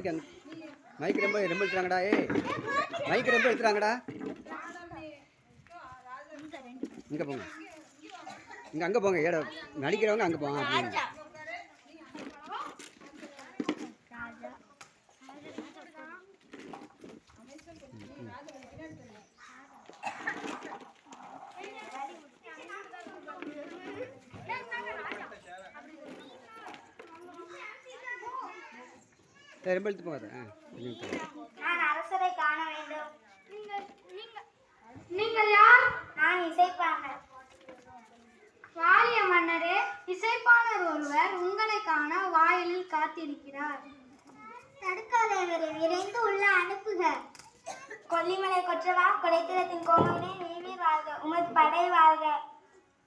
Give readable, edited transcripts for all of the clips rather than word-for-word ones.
Mic ரொம்ப எடுத்துறாங்கடா. Mic ரொம்ப எடுத்துறாங்கடா. இங்கே போங்க, அங்கே போங்க. நடிக்கிறவங்க அங்கே போங்க. ரொம்ப எடுத்து போகாத. நான் அரசரை காண வேண்டும். நீங்கள் யார்? நான் இசைப்பாணர். வாலிய மன்னரே, இசைப்பாணர் ஒருவர் உங்களை காண வாயிலில் காத்திருக்கிறார். தடுக்காதவரை விரைந்து உள்ள அனுப்புக. கொல்லிமலை கொற்றவா, கொடைத்திரத்தின் கோமகனே, நீவீர் வாழ்க, உமது படை வாழ்க.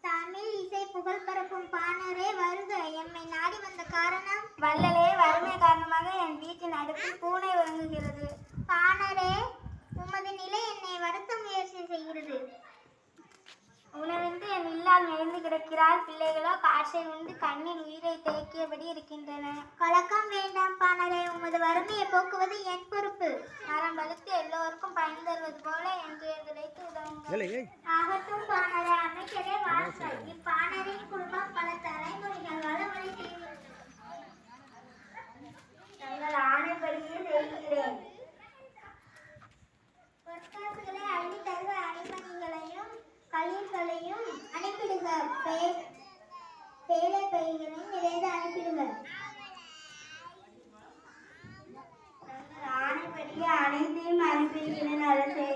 தமிழ் இசை புகழ் பரப்பும் பாணரே வருக. எம்மை நாடி வந்த காரணம்? வள்ளலே, வறுமை காரணமாக என் வீட்டின் அடுப்பில் பூனை உறங்குகிறது. பாணரே, உமது நிலை என்னை வருத்த முயற்சி செய்கிறது. உணவின்றி என் இல்லால் மெலிந்து கிடக்கிறார். பிள்ளைகளோ காற்றை உண்டு கண்ணில் உயிரை தேக்கியபடி இருக்கின்றன. கலக்கம் வேண்டாம் பாணரே, உமது வறுமையை போக்குவது என் பொறுப்பு. மரம் வலுத்து எல்லோருக்கும் பயன் தருவது போல என்று எதிர்த்து உதவும். ஆகட்டும் பாணரே, அமைச்சரே வாழ்க. இப்பாணரின் குடும்பம் பல தலைமுறைகள் வளமொழி செய்கிறது. தங்கள் ஆணைப்படியே செய்கிறேன். பொற்காசுகளை அள்ளி தருக. அணிமணிகளையும் கலிர்களையும் அனுப்பிடுக. பேழை பைகளையும் நிறைந்து அனுப்பிடுக. ஆணைப்படியே அனைத்தையும் அனுப்பிடுகிறேன் அரசே.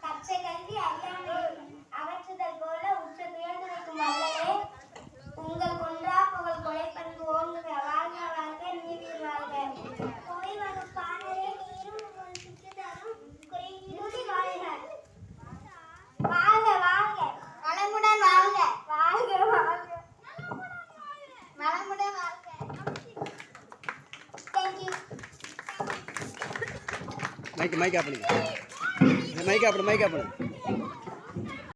கச்சை கல்வி அறியாமை அகற்றுதல் போல உற்ற துயர்ந்துரைக்கும் வல்லலே, உங்கள் கொன்றா புகழ் கொலை பண்பு ஓங்குக. வாழ்க வாழ்க, நீவீர் வாழ்க. கோய் வரும் பாணரே, நீரும் உங்கள் சுற்றுதலும் குறையிலூடி வாழ்க. வாழ்க வாழ்க, வளமுடன் வாழ்க. வாழ்க வாழ்க, வளமுடன் வாழ்க. தேங்க்யூ. மைக் ஆஃப் பண்ணுங்க. மைக் ஆஃப் பண்ணு.